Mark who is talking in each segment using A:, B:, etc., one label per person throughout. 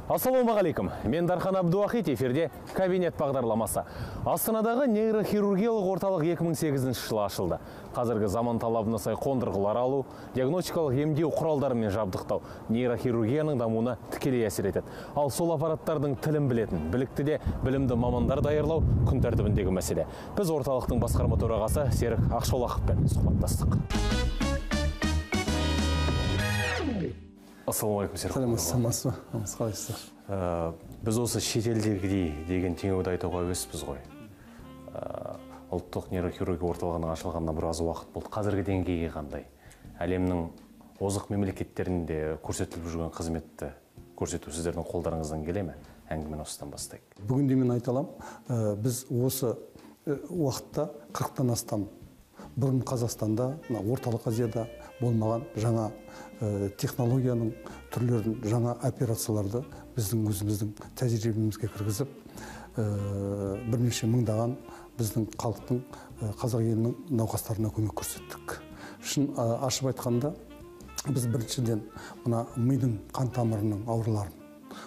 A: Ассалаумағалейкум. Мен Дархан Абдуахит, эфирде кабинет бағдарламасы. Астанадағы нейрохирургиялық орталық 2008 жылы ашылды. Қазіргі заман талабына сай қондырғылар алу, диагностикалық емдеу құралдарымен жабдықтау нейрохирургияның дамуына тікелей әсер етеді. Ал сол аппараттардың тілін білетін, білікті де білімді мамандар даярлау күн тәртібіндегі мәселе. Біз орталықтың басқарма төрағасы Серік Ақшолақовпен сұхбаттастық. Ассалаумалейкум, Серік.
B: Қалайсыздар?
A: Біз осы шетелдегідей деген теңеуді айтуға әуеспіз ғой. Ұлттық нейрохирургия орталығының ашылғанына біраз уақыт болды. Қазіргі деңгейі қандай? Әлемнің озық мемлекеттерінде көрсетіліп жүрген қызметті көрсету сіздердің қолдарыңыздан келе ме? Әңгімені осыдан бастайық.
B: Бүгінде мен айта аламын, біз осы уақытта 40-тан астам бұрын Қазақстанда, орталық Азияда болмаған жаңа технологияның түрлерін, жаңа операцияларды біздің өзіміздің тәжірибемізге кіргізіп, бірнеше мыңдаған біздің халықтың, қазақ елінің науқастарына көмек көрсеттік. Шын ашып айтқанда, біз біріншіден мына мидың қан тамырының ауруларын,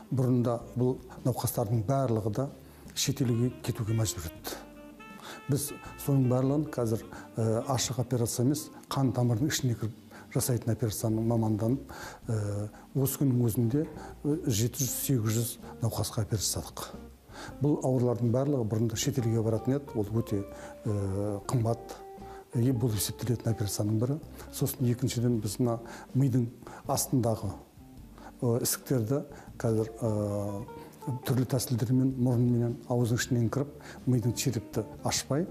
B: бұрында бұл науқастардың барлығы да шетелге кетуге мәжбүр етті. Біз соның барлығын қазір ашық операция емес, қан тамырының ішіне кіріп жасайтын операцияның маманданып, осы күннің өзінде 700-800 науқасқа операция жасадық. Бұл аурулардың барлығы бұрында шетелге баратын еді, ол өте қымбат, бұл есептелетін операцияның бірі. Сосын екіншіден біз мына мидың астындағы ісіктерді қазір түрлі тәсілдермен, мұрынменен, ауыздың ішінен кіріп, мидың черепті ашпай,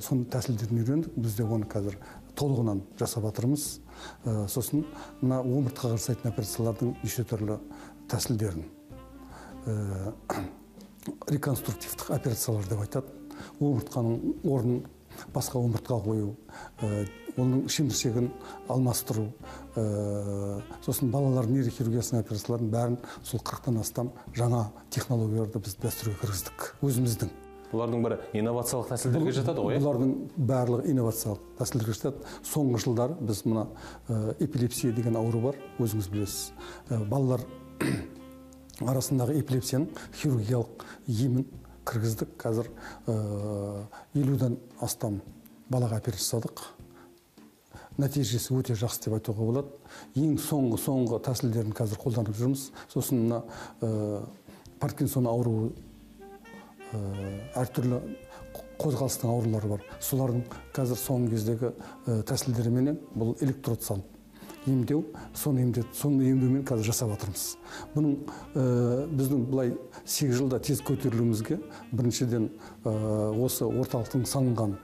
B: соны тәсілдерін үйрендік. Біз де оны қазір толығынан жасап жатырмыз. Сосын мына омыртқаға жасайтын операциялардың неше түрлі тәсілдерін, реконструктивтік операциялар деп айтады. Омыртқаның орнын басқа омыртқа қою, оның шеміршегін алмастыру, сосын балалар нейрохирургиясының операцияларын бәрін сол 40-тан астам жаңа технологияларды біз дәстүрге кіргіздік, өзіміздің.
A: Бұлардың бірі инновациялық тәсілдерге жатады ғой?
B: Бұлардың барлығы инновациялық тәсілдерге жатады. Соңғы жылдары біз мына эпилепсия деген ауру бар, өзіңіз білесіз. Балалар арасындағы эпилепсияның хирургиялық емін кіргіздік. Қазір 50-дан астам балаға операция жасадық. Нәтижесі өте жақсы деп айтуға болады. Ең соңғы тәсілдерін қазір қолданып жүрміз. Сосын мына Паркинсон ауруы, әртүрлі қозғалыстың аурулары бар. Солардың қазір соңғы кездегі тәсілдеріменен бұл электрод салып емдеу, соны емдеумен қазір жасап жатырмыз. Бұның біздің бұлай 8 жылда тез көтерілуімізге біріншіден осы орталықтың салынған,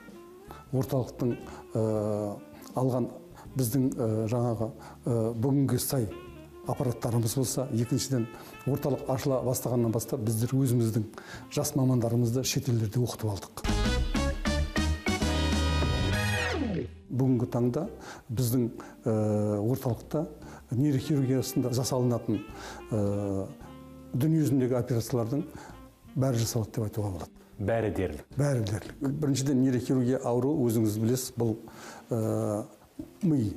B: орталықтың алған біздің жаңағы бүгінгі сай аппараттарымыз болса, екіншіден орталық ашыла бастағаннан бастап біздер өзіміздің жас мамандарымызды шетелдерде оқытып алдық. Бүгінгі таңда біздің орталықта нейрохирургиясында жасалынатын дүниежүзіндегі операциялардың бәрі жасалады деп айтуға болады.
A: Бәрі дерлік.
B: Бәрі дерлік. Біріншіден нейрохирургия ауру, өзіңіз білесіз, бұл ми,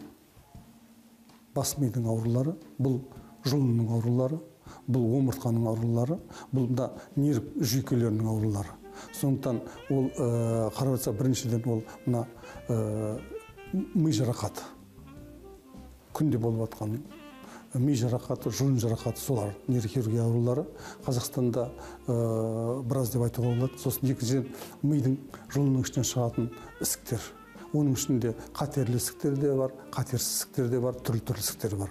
B: бас мидың аурулары, бұл жұлынның аурулары, бұл омыртқаның аурулары, бұл да нерв жүйкелерінің аурулары. Сондықтан ол қарап біріншіден ол мына ми жарақаты, күнде болып жатқан ми жарақаты, жұлын жарақаты, солар нейрохирургия аурулары Қазақстанда біраз деп айтуға болады. Сосын екіншіден мидың жұлынның ішінен шығатын ісіктер. Оның ішінде қатерлі ісіктер де бар, қатерсіз ісіктер де бар, түрлі ісіктер бар.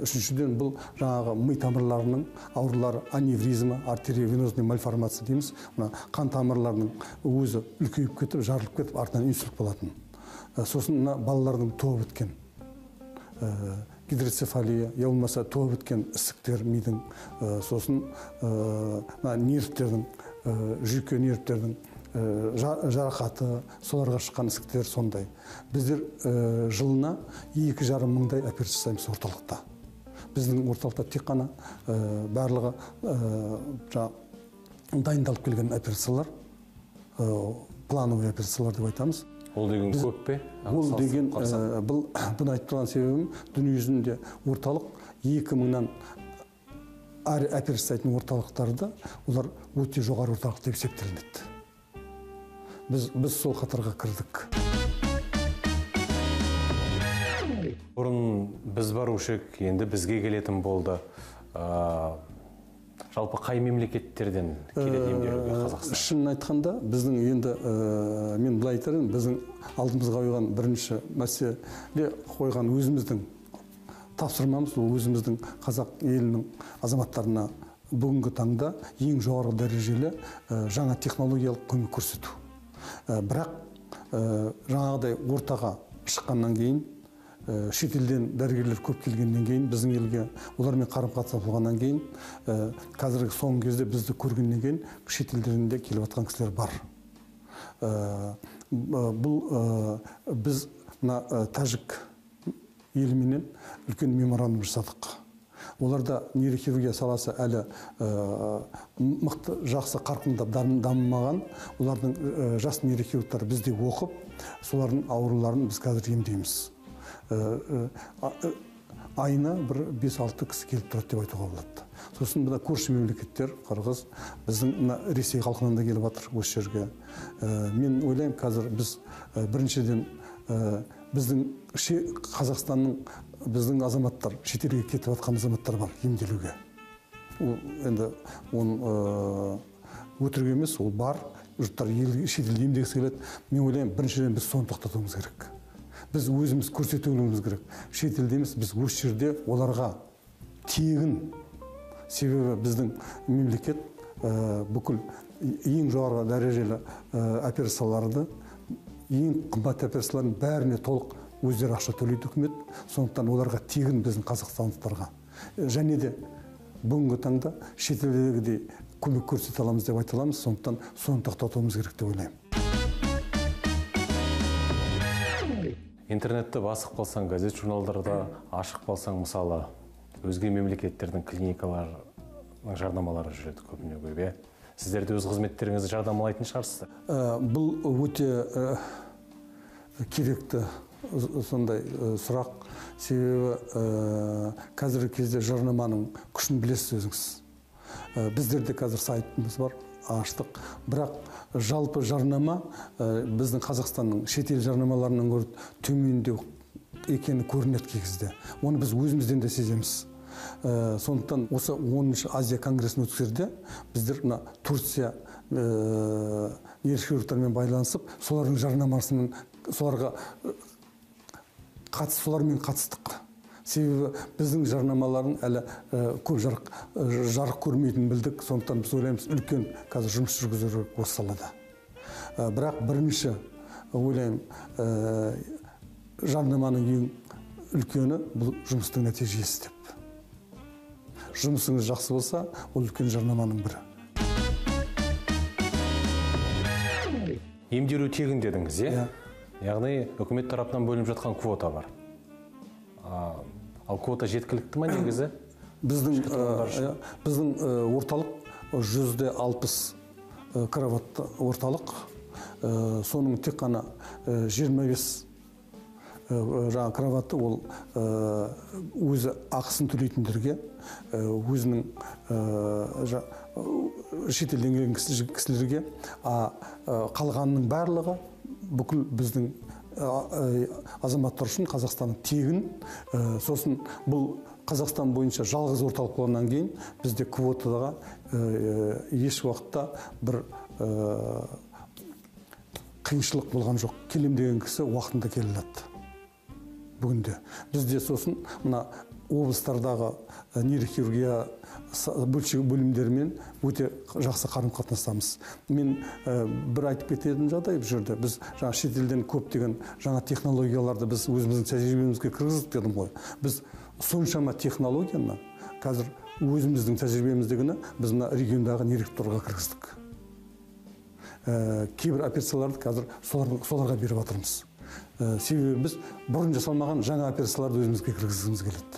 B: Үшіншіден бұл жаңағы ми тамырларының аурулары, аневризма, артериовенозный мальформация дейміз. Қан тамырларының өзі үлкейіп кетіп, жарылып кетіп, артынан инсульт болатын. Сосын балалардың туа біткен гидроцефалия, я болмаса туа біткен ісіктер мидың, сосын нервтердің, жүйке нервтердің жарақаты, соларға шыққан ісіктер сондай. Біздер жылына 2,5 мыңдай операция жасаймыз орталықта. Біздің орталықта тек қана барлығы дайындалып келген операциялар, плановый операциялар деп айтамыз.
A: Ол деген көп пе?
B: Ол деген, бұны айтып тұрған себебім, дүние жүзінде орталық 2000-нан операция жасайтын орталықтарды олар өте жоғары орталық деп есептелінеді. Біз сол қатарға кірдік.
A: Бұрын біз барушек, енді бізге келетін болды. Жалпы қай мемлекеттерден келеді емделуге Қазақстан?
B: Шынын айтқанда, біздің енді мен былай айтарым, біздің алдымызға қойған бірінші мәселе қойған өзіміздің тапсырмамыз, ол өзіміздің қазақ елінің азаматтарына бүгінгі таңда ең жоғары дәрежелі жаңа технологиялық көмек көрсету. Бірақ жаңағыдай ортаға шыққаннан кейін, шетелден дәрігерлер көп келгеннен кейін, біздің елге олармен қарым-қатынас болғаннан кейін, қазіргі соңғы кезде бізді көргеннен кейін шетелдерден де келіп жатқан кісілер бар. Бұл біз тәжік еліменен үлкен меморандум жасадық. Оларда нейрохирургия саласы әлі мықты, жақсы қарқындап дамымаған. Олардың жас нейрохирургтар бізде оқып, солардың ауруларын біз қазір емдейміз. Айына бір 5-6 кісі келіп тұрады деп айтуға болады. Сосын бұда көрші мемлекеттер, Қырғыз, біздің Ресей халқынан да келіп жатыр осы жерге. Мен ойлаймын, қазір біз біріншіден біздің Қазақстанның біздің азаматтар, шетелге кетіп жатқан азаматтар бар емделуге. Енді оны өтірік емес, ол бар. Жұрттар шетелде емдегісі келеді. Мен ойлаймын, біріншіден біз соны тоқтатуымыз керек. Біз өзіміз көрсетуіміз керек. Шетелде емес, біз осы жерде оларға тегін. Себебі біздің мемлекет бүкіл ең жоғары дәрежелі операцияларды, ең қымбат операциялардың бәріне толық өздері ақша төлейді үкімет. Сондықтан оларға тегін біздің қазақстандықтарға. Және де бүгінгі таңда шетелдегідей көмек көрсете аламыз деп айта аламыз. Сондықтан соны тоқтатуымыз керек деп ойлаймын.
A: Интернетті басып қалсаң, газет журналдарда ашық қалсаң, мысалы, өзге мемлекеттердің клиникаларының жарнамалары жүреді көбіне көп. Сіздер де өз қызметтеріңізді жарнамалайтын шығарсыздар.
B: Бұл өте керекті сондай сұрақ. Себебі қазіргі кезде жарнаманың күшін білесіз өзіңіз. Біздерде қазір сайтымыз бар, аштық. Бірақ жалпы жарнама біздің Қазақстанның шетел жарнамаларынан гөрі төмендеу екені көрінеді кей кезде. Оны біз өзімізден де сеземіз. Сондықтан осы 10-шы Азия конгрессін өткізерде біздер Турция нейрохирургтармен байланысып, солардың жарнамасымен солармен қатыстық. Себебі біздің жарнамаларын әлі көп жарық көрмейтін білдік. Сондықтан біз ойлаймыз, үлкен қазір жұмыс жүргізу осы салада. Бірақ бірінші ойлаймын, жарнаманың ең үлкені бұл жұмыстың нәтижесі деп. Жұмысыңыз жақсы болса, ол үлкен жарнаманың бірі.
A: Емделу тегін дедіңіз, яғни үкімет тарапынан бөлініп жатқан квота бар. Ал квота жеткілікті ма негізі?
B: Біздің орталық 160 кроватты орталық. Соның тек қана 25 жаңа кроватты ол өзі ақысын төлейтіндерге, өзінің шетелден келген кісілерге, қалғанның барлығы бүкіл біздің азаматтар үшін Қазақстанның тегін. Сосын бұл Қазақстан бойынша жалғыз орталық болғаннан кейін бізде квотаға еш уақытта бір қиыншылық болған жоқ. Келем деген кісі уақытында келе алады. Бүгінде бізде сосын мына облыстардағы нейрохирургия бөлімдерімен өте жақсы қарым-қатынасамыз. Мен бір айтып кететін жағдай бұл жерде. Біз жаңа шетелден көптеген жаңа технологияларды біз өзіміздің тәжірибемізге кіргіздік дедім ғой. Біз соншама технологияны қазір өзіміздің тәжірибеміздегіні біз мына региондағы нейрохирургтарға кіргіздік. Кейбір операцияларды қазір соларға беріп жатырмыз. Себебі біз бұрын жасалмаған жаңа операцияларды өзімізге кіргізгіміз келеді.